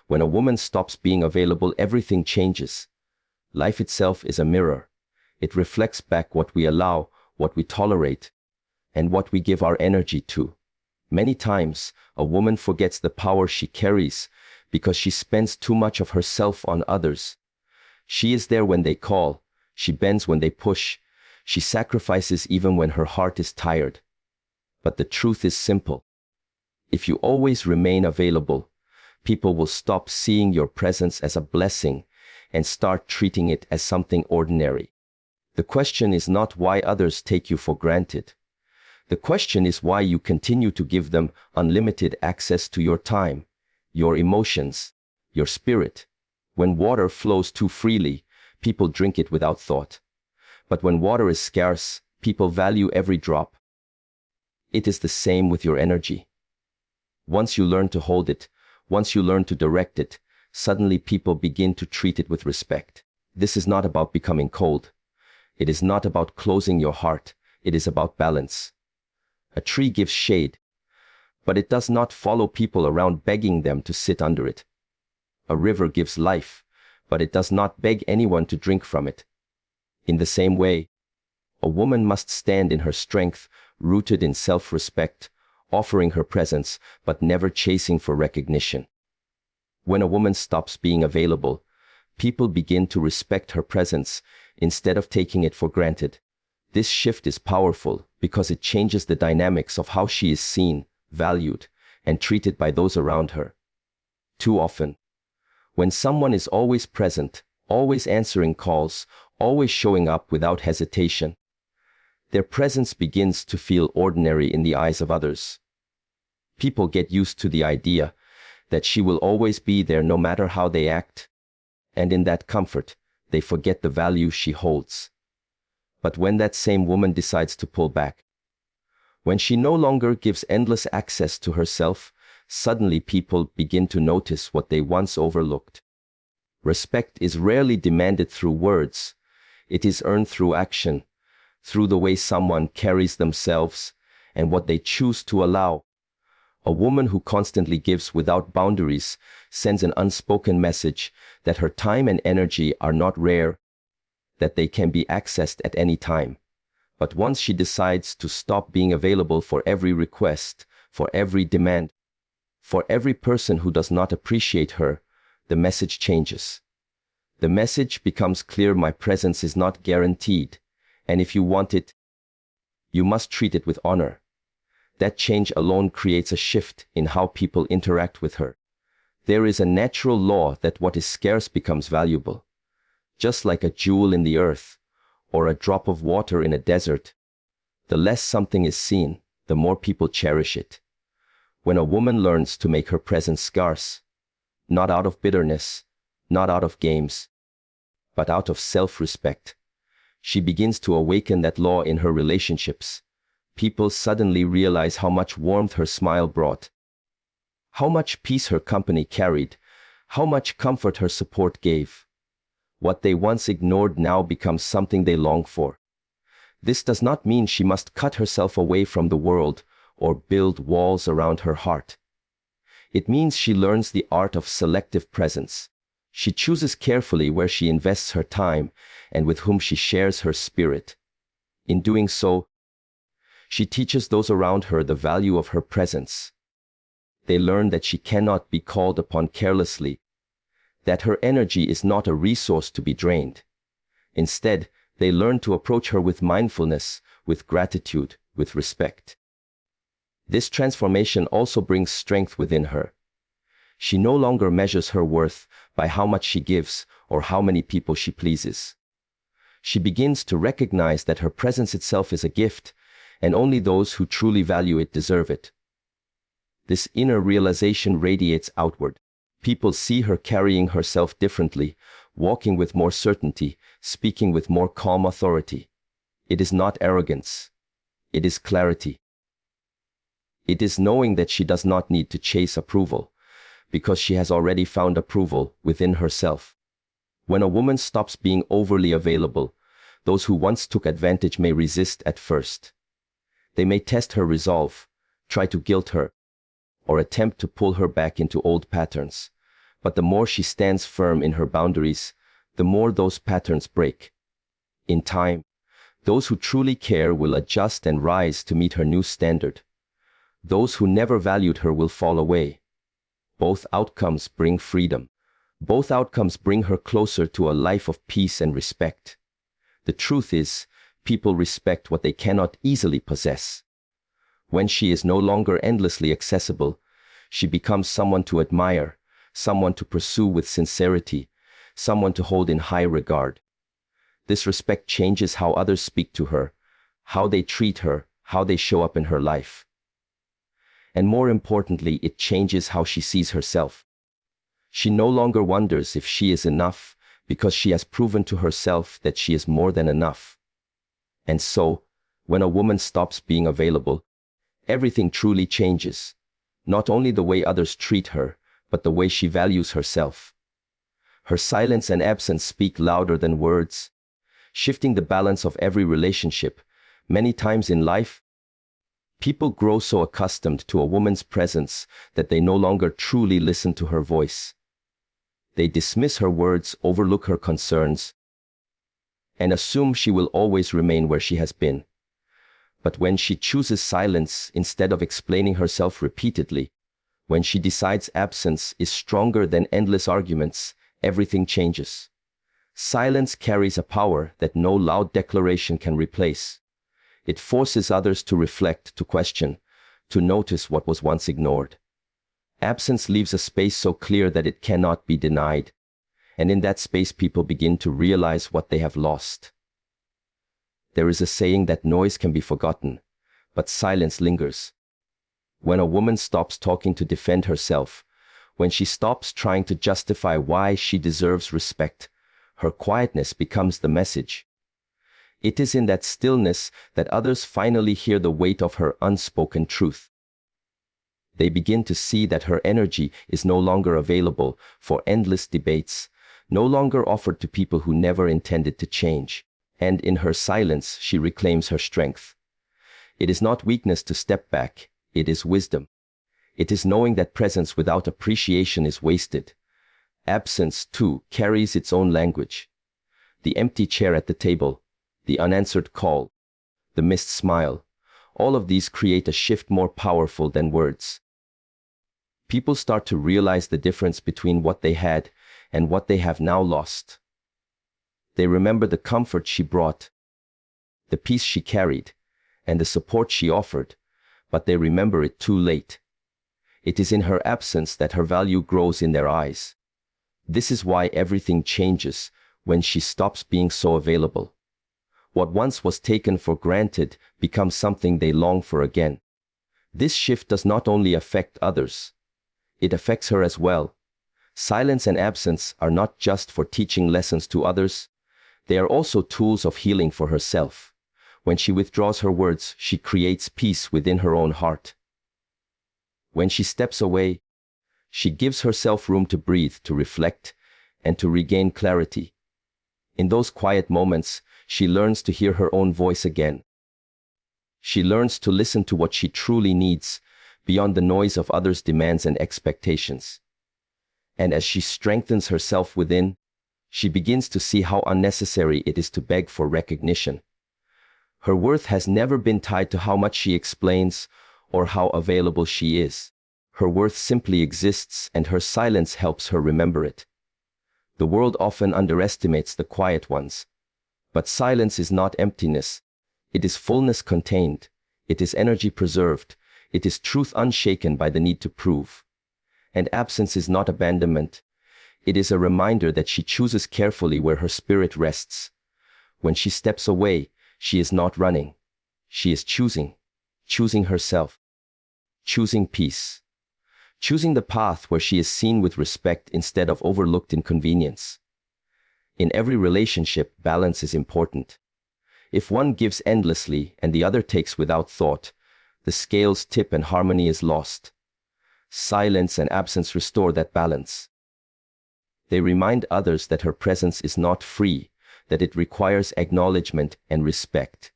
When a woman stops being available, everything changes. Life itself is a mirror. It reflects back what we allow, what we tolerate, and what we give our energy to. Many times, a woman forgets the power she carries because she spends too much of herself on others. She is there when they call. She bends when they push. She sacrifices even when her heart is tired. But the truth is simple. If you always remain available, people will stop seeing your presence as a blessing and start treating it as something ordinary. The question is not why others take you for granted. The question is why you continue to give them unlimited access to your time, your emotions, your spirit. When water flows too freely, people drink it without thought. But when water is scarce, people value every drop. It is the same with your energy. Once you learn to hold it, once you learn to direct it, suddenly people begin to treat it with respect. This is not about becoming cold. It is not about closing your heart. It is about balance. A tree gives shade, but it does not follow people around begging them to sit under it. A river gives life, but it does not beg anyone to drink from it. In the same way, a woman must stand in her strength, rooted in self-respect, offering her presence, but never chasing for recognition. When a woman stops being available, people begin to respect her presence instead of taking it for granted. This shift is powerful because it changes the dynamics of how she is seen, valued, and treated by those around her. Too often, when someone is always present, always answering calls, always showing up without hesitation, their presence begins to feel ordinary in the eyes of others. People get used to the idea that she will always be there no matter how they act, and in that comfort, they forget the value she holds. But when that same woman decides to pull back, when she no longer gives endless access to herself, suddenly people begin to notice what they once overlooked. Respect is rarely demanded through words. It is earned through action, through the way someone carries themselves and what they choose to allow. A woman who constantly gives without boundaries sends an unspoken message that her time and energy are not rare, that they can be accessed at any time. But once she decides to stop being available for every request, for every demand, for every person who does not appreciate her, the message changes. The message becomes clear: my presence is not guaranteed, and if you want it, you must treat it with honor. That change alone creates a shift in how people interact with her. There is a natural law that what is scarce becomes valuable. Just like a jewel in the earth, or a drop of water in a desert, the less something is seen, the more people cherish it. When a woman learns to make her presence scarce, not out of bitterness, not out of games, but out of self-respect, she begins to awaken that law in her relationships. People suddenly realize how much warmth her smile brought, how much peace her company carried, how much comfort her support gave. What they once ignored now becomes something they long for. This does not mean she must cut herself away from the world or build walls around her heart. It means she learns the art of selective presence. She chooses carefully where she invests her time and with whom she shares her spirit. In doing so, she teaches those around her the value of her presence. They learn that she cannot be called upon carelessly, that her energy is not a resource to be drained. Instead, they learn to approach her with mindfulness, with gratitude, with respect. This transformation also brings strength within her. She no longer measures her worth by how much she gives or how many people she pleases. She begins to recognize that her presence itself is a gift, and only those who truly value it deserve it. This inner realization radiates outward. People see her carrying herself differently, walking with more certainty, speaking with more calm authority. It is not arrogance. It is clarity. It is knowing that she does not need to chase approval, because she has already found approval within herself. When a woman stops being overly available, those who once took advantage may resist at first. They may test her resolve, try to guilt her, or attempt to pull her back into old patterns. But the more she stands firm in her boundaries, the more those patterns break. In time, those who truly care will adjust and rise to meet her new standard. Those who never valued her will fall away. Both outcomes bring freedom. Both outcomes bring her closer to a life of peace and respect. The truth is, people respect what they cannot easily possess. When she is no longer endlessly accessible, she becomes someone to admire, someone to pursue with sincerity, someone to hold in high regard. This respect changes how others speak to her, how they treat her, how they show up in her life. And more importantly, it changes how she sees herself. She no longer wonders if she is enough, because she has proven to herself that she is more than enough. And so, when a woman stops being available, everything truly changes. Not only the way others treat her, but the way she values herself. Her silence and absence speak louder than words, shifting the balance of every relationship. Many times in life, people grow so accustomed to a woman's presence that they no longer truly listen to her voice. They dismiss her words, overlook her concerns, and assume she will always remain where she has been. But when she chooses silence instead of explaining herself repeatedly, when she decides absence is stronger than endless arguments, everything changes. Silence carries a power that no loud declaration can replace. It forces others to reflect, to question, to notice what was once ignored. Absence leaves a space so clear that it cannot be denied. And in that space, people begin to realize what they have lost. There is a saying that noise can be forgotten, but silence lingers. When a woman stops talking to defend herself, when she stops trying to justify why she deserves respect, her quietness becomes the message. It is in that stillness that others finally hear the weight of her unspoken truth. They begin to see that her energy is no longer available for endless debates, no longer offered to people who never intended to change. And in her silence, she reclaims her strength. It is not weakness to step back, it is wisdom. It is knowing that presence without appreciation is wasted. Absence, too, carries its own language. The empty chair at the table, the unanswered call, the missed smile, all of these create a shift more powerful than words. People start to realize the difference between what they had and what they have now lost. They remember the comfort she brought, the peace she carried, and the support she offered, but they remember it too late. It is in her absence that her value grows in their eyes. This is why everything changes when she stops being so available. What once was taken for granted becomes something they long for again. This shift does not only affect others, it affects her as well. Silence and absence are not just for teaching lessons to others, they are also tools of healing for herself. When she withdraws her words, she creates peace within her own heart. When she steps away, she gives herself room to breathe, to reflect, and to regain clarity. In those quiet moments, she learns to hear her own voice again. She learns to listen to what she truly needs, beyond the noise of others' demands and expectations. And as she strengthens herself within, she begins to see how unnecessary it is to beg for recognition. Her worth has never been tied to how much she explains or how available she is. Her worth simply exists, and her silence helps her remember it. The world often underestimates the quiet ones. But silence is not emptiness. It is fullness contained. It is energy preserved. It is truth unshaken by the need to prove. And absence is not abandonment. It is a reminder that she chooses carefully where her spirit rests. When she steps away, she is not running. She is choosing herself, choosing peace, choosing the path where she is seen with respect instead of overlooked in convenience. In every relationship, balance is important. If one gives endlessly and the other takes without thought, the scales tip and harmony is lost. Silence and absence restore that balance. They remind others that her presence is not free, that it requires acknowledgement and respect.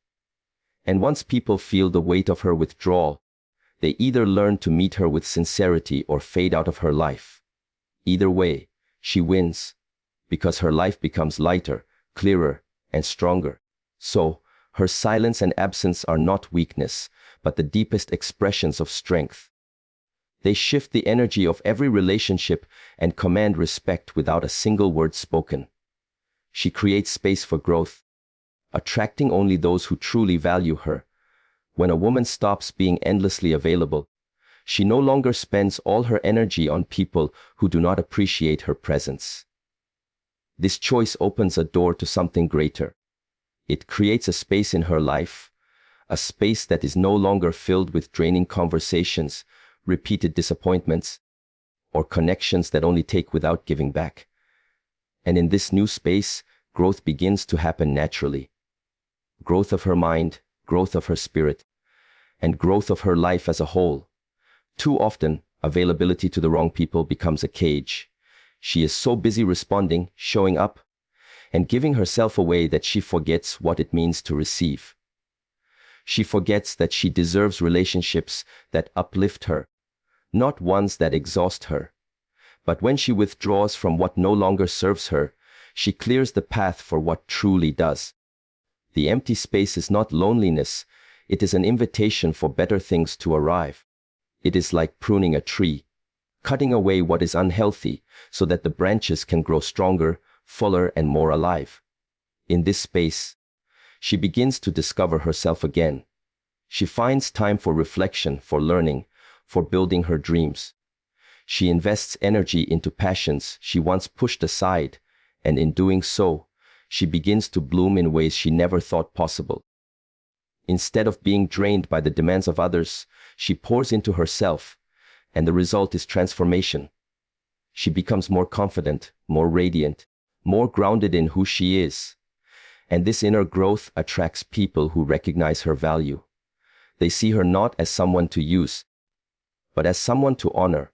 And once people feel the weight of her withdrawal, they either learn to meet her with sincerity or fade out of her life. Either way, she wins, because her life becomes lighter, clearer, and stronger. So, her silence and absence are not weakness, but the deepest expressions of strength. They shift the energy of every relationship and command respect without a single word spoken. She creates space for growth, attracting only those who truly value her. When a woman stops being endlessly available, she no longer spends all her energy on people who do not appreciate her presence. This choice opens a door to something greater. It creates a space in her life, a space that is no longer filled with draining conversations, repeated disappointments, or connections that only take without giving back. And in this new space, growth begins to happen naturally. Growth of her mind, growth of her spirit, and growth of her life as a whole. Too often, availability to the wrong people becomes a cage. She is so busy responding, showing up, and giving herself away that she forgets what it means to receive. She forgets that she deserves relationships that uplift her, not ones that exhaust her. But when she withdraws from what no longer serves her, she clears the path for what truly does. The empty space is not loneliness, it is an invitation for better things to arrive. It is like pruning a tree, cutting away what is unhealthy so that the branches can grow stronger, fuller, and more alive. In this space, she begins to discover herself again. She finds time for reflection, for learning, for building her dreams. She invests energy into passions she once pushed aside, and in doing so, she begins to bloom in ways she never thought possible. Instead of being drained by the demands of others, she pours into herself, and the result is transformation. She becomes more confident, more radiant, more grounded in who she is. And this inner growth attracts people who recognize her value. They see her not as someone to use, but as someone to honor.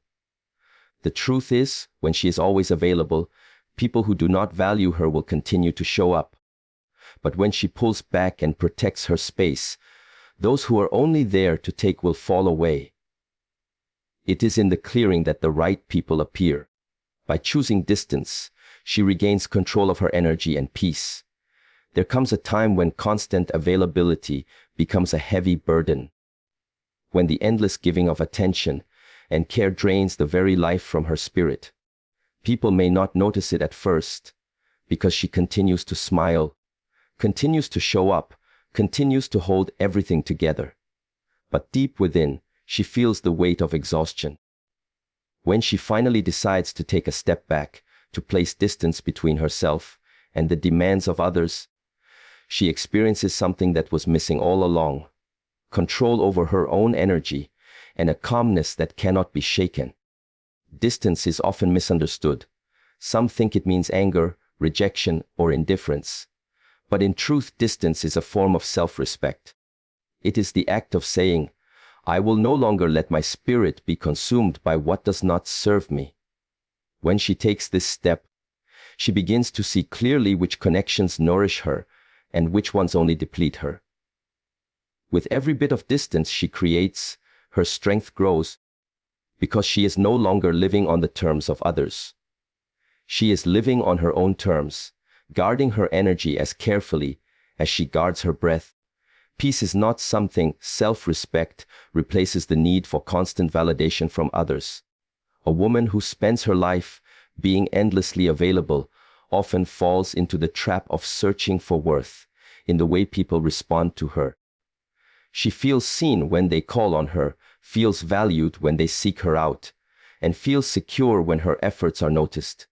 The truth is, when she is always available, people who do not value her will continue to show up. But when she pulls back and protects her space, those who are only there to take will fall away. It is in the clearing that the right people appear. By choosing distance, she regains control of her energy and peace. There comes a time when constant availability becomes a heavy burden. When the endless giving of attention and care drains the very life from her spirit. People may not notice it at first, because she continues to smile, continues to show up, continues to hold everything together. But deep within, she feels the weight of exhaustion. When she finally decides to take a step back, to place distance between herself and the demands of others, she experiences something that was missing all along: control over her own energy and a calmness that cannot be shaken. Distance is often misunderstood. Some think it means anger, rejection, or indifference. But in truth, distance is a form of self-respect. It is the act of saying, I will no longer let my spirit be consumed by what does not serve me. When she takes this step, she begins to see clearly which connections nourish her and which ones only deplete her. With every bit of distance she creates, her strength grows, because she is no longer living on the terms of others. She is living on her own terms, guarding her energy as carefully as she guards her breath. Peace is not something. Self-respect replaces the need for constant validation from others. A woman who spends her life being endlessly available often falls into the trap of searching for worth in the way people respond to her. She feels seen when they call on her, feels valued when they seek her out, and feels secure when her efforts are noticed.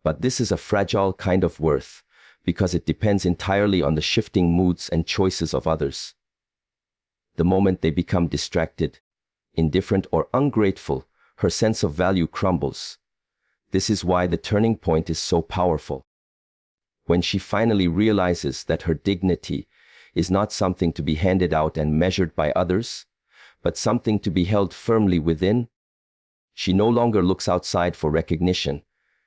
But this is a fragile kind of worth, because it depends entirely on the shifting moods and choices of others. The moment they become distracted, indifferent, or ungrateful, her sense of value crumbles. This is why the turning point is so powerful. When she finally realizes that her dignity is not something to be handed out and measured by others, but something to be held firmly within, she no longer looks outside for recognition.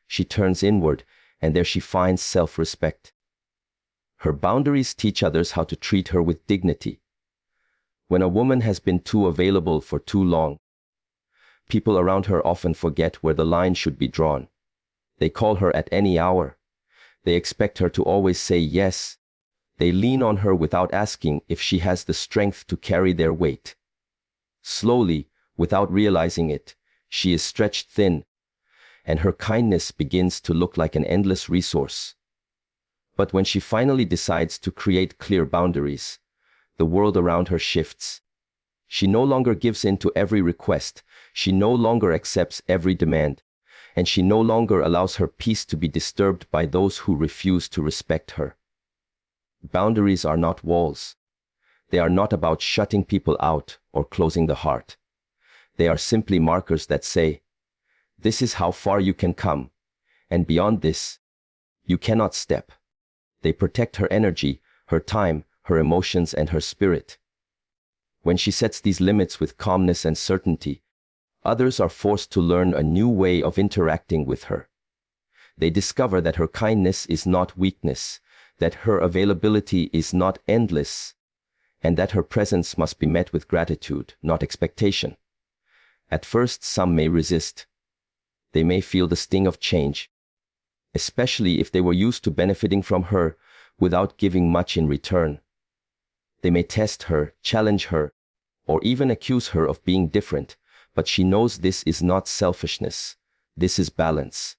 She turns inward, and there she finds self-respect. Her boundaries teach others how to treat her with dignity. When a woman has been too available for too long, People around her often forget where the line should be drawn. They call her at any hour. They expect her to always say yes. They lean on her without asking if she has the strength to carry their weight. Slowly, without realizing it, she is stretched thin, and her kindness begins to look like an endless resource. But when she finally decides to create clear boundaries, the world around her shifts. She no longer gives in to every request, she no longer accepts every demand, and she no longer allows her peace to be disturbed by those who refuse to respect her. Boundaries are not walls. They are not about shutting people out or closing the heart. They are simply markers that say, this is how far you can come, and beyond this, you cannot step. They protect her energy, her time, her emotions, and her spirit. When she sets these limits with calmness and certainty, others are forced to learn a new way of interacting with her. They discover that her kindness is not weakness, that her availability is not endless, and that her presence must be met with gratitude, not expectation. At first, some may resist. They may feel the sting of change, especially if they were used to benefiting from her without giving much in return. They may test her, challenge her, or even accuse her of being different, but she knows this is not selfishness. This is balance.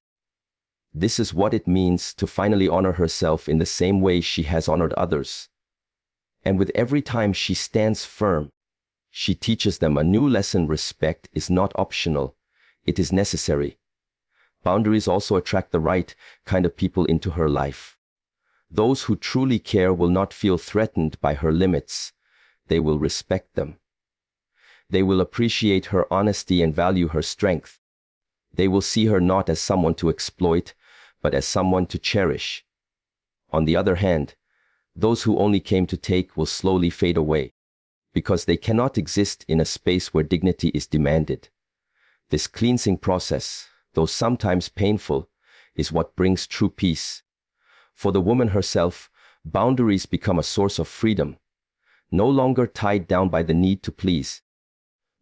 This is what it means to finally honor herself in the same way she has honored others. And with every time she stands firm, she teaches them a new lesson: respect is not optional, it is necessary. Boundaries also attract the right kind of people into her life. Those who truly care will not feel threatened by her limits. They will respect them. They will appreciate her honesty and value her strength. They will see her not as someone to exploit, but as someone to cherish. On the other hand, those who only came to take will slowly fade away, because they cannot exist in a space where dignity is demanded. This cleansing process, though sometimes painful, is what brings true peace. For the woman herself, boundaries become a source of freedom, no longer tied down by the need to please.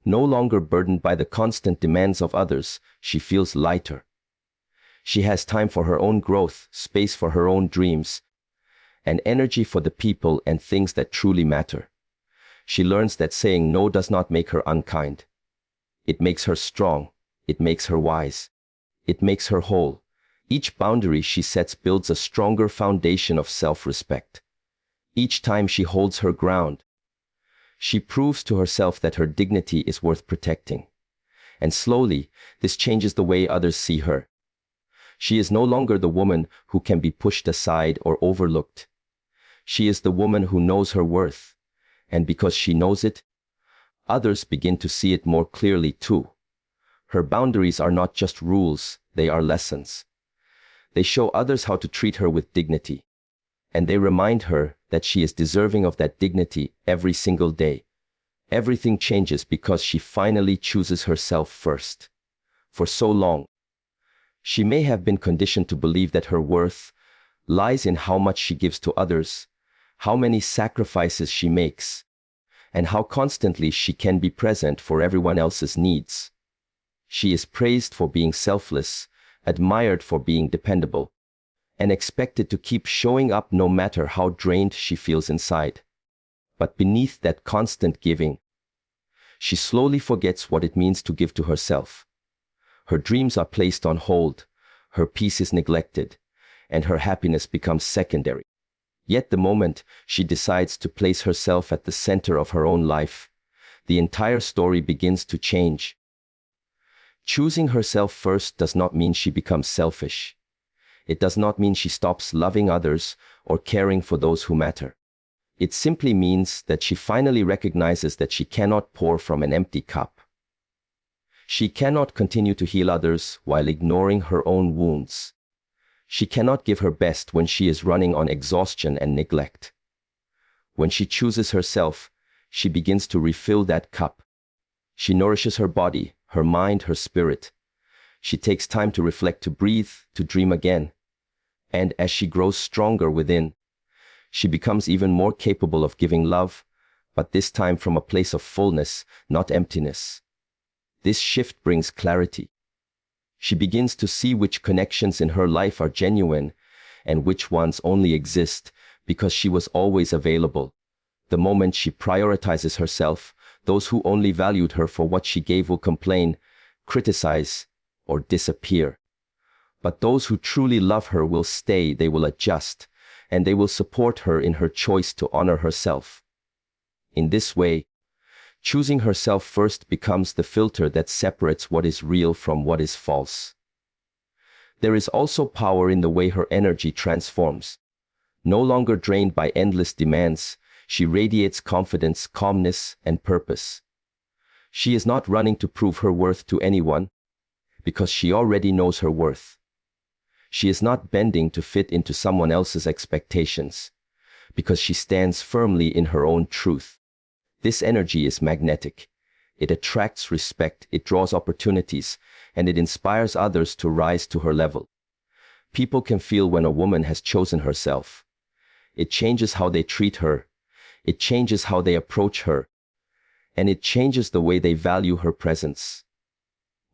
No longer burdened by the constant demands of others, she feels lighter. She has time for her own growth, space for her own dreams, and energy for the people and things that truly matter. She learns that saying no does not make her unkind. It makes her strong. It makes her wise. It makes her whole. Each boundary she sets builds a stronger foundation of self-respect. Each time she holds her ground, she proves to herself that her dignity is worth protecting. And slowly, this changes the way others see her. She is no longer the woman who can be pushed aside or overlooked. She is the woman who knows her worth. And because she knows it, others begin to see it more clearly too. Her boundaries are not just rules, they are lessons. They show others how to treat her with dignity. And they remind her that she is deserving of that dignity every single day. Everything changes because she finally chooses herself first. For so long, she may have been conditioned to believe that her worth lies in how much she gives to others, how many sacrifices she makes, and how constantly she can be present for everyone else's needs. She is praised for being selfless, admired for being dependable, and expected to keep showing up no matter how drained she feels inside. But beneath that constant giving, she slowly forgets what it means to give to herself. Her dreams are placed on hold, her peace is neglected, and her happiness becomes secondary. Yet the moment she decides to place herself at the center of her own life, the entire story begins to change. Choosing herself first does not mean she becomes selfish. It does not mean she stops loving others or caring for those who matter. It simply means that she finally recognizes that she cannot pour from an empty cup. She cannot continue to heal others while ignoring her own wounds. She cannot give her best when she is running on exhaustion and neglect. When she chooses herself, she begins to refill that cup. She nourishes her body, her mind, her spirit. She takes time to reflect, to breathe, to dream again. And as she grows stronger within, she becomes even more capable of giving love, but this time from a place of fullness, not emptiness. This shift brings clarity. She begins to see which connections in her life are genuine and which ones only exist because she was always available. The moment she prioritizes herself, those who only valued her for what she gave will complain, criticize, or disappear. But those who truly love her will stay, they will adjust, and they will support her in her choice to honor herself. In this way, choosing herself first becomes the filter that separates what is real from what is false. There is also power in the way her energy transforms. No longer drained by endless demands, she radiates confidence, calmness, and purpose. She is not running to prove her worth to anyone, because she already knows her worth. She is not bending to fit into someone else's expectations, because she stands firmly in her own truth. This energy is magnetic. It attracts respect, it draws opportunities, and it inspires others to rise to her level. People can feel when a woman has chosen herself. It changes how they treat her. It changes how they approach her. And it changes the way they value her presence.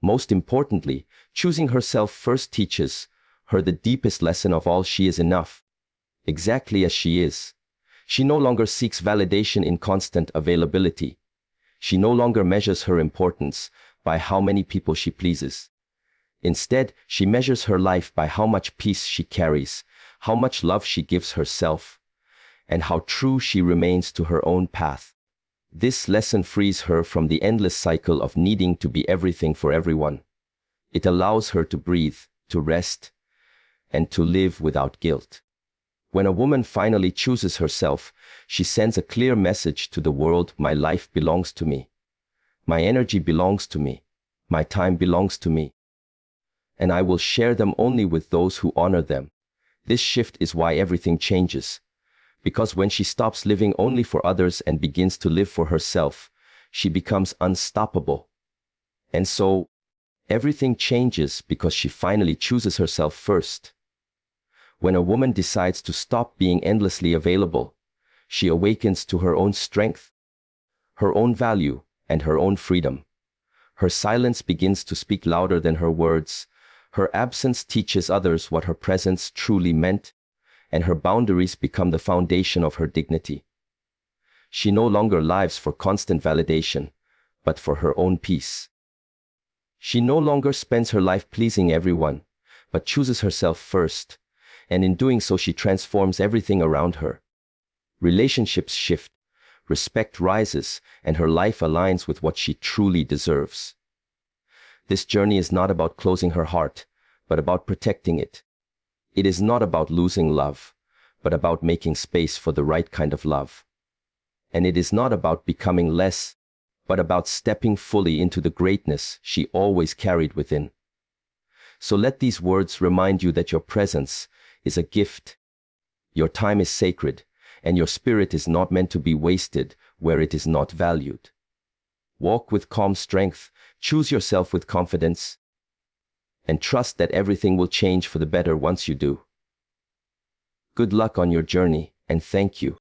Most importantly, choosing herself first teaches her the deepest lesson of all: she is enough, exactly as she is. She no longer seeks validation in constant availability. She no longer measures her importance by how many people she pleases. Instead, she measures her life by how much peace she carries, how much love she gives herself, and how true she remains to her own path. This lesson frees her from the endless cycle of needing to be everything for everyone. It allows her to breathe, to rest, and to live without guilt. When a woman finally chooses herself, she sends a clear message to the world: my life belongs to me. My energy belongs to me. My time belongs to me. And I will share them only with those who honor them. This shift is why everything changes. Because when she stops living only for others and begins to live for herself, she becomes unstoppable. And so, everything changes because she finally chooses herself first. When a woman decides to stop being endlessly available, she awakens to her own strength, her own value, and her own freedom. Her silence begins to speak louder than her words. Her absence teaches others what her presence truly meant, and her boundaries become the foundation of her dignity. She no longer lives for constant validation, but for her own peace. She no longer spends her life pleasing everyone, but chooses herself first, and in doing so she transforms everything around her. Relationships shift, respect rises, and her life aligns with what she truly deserves. This journey is not about closing her heart, but about protecting it. It is not about losing love, but about making space for the right kind of love. And it is not about becoming less, but about stepping fully into the greatness she always carried within. So let these words remind you that your presence is a gift. Your time is sacred, and your spirit is not meant to be wasted where it is not valued. Walk with calm strength, choose yourself with confidence, and trust that everything will change for the better once you do. Good luck on your journey, and thank you.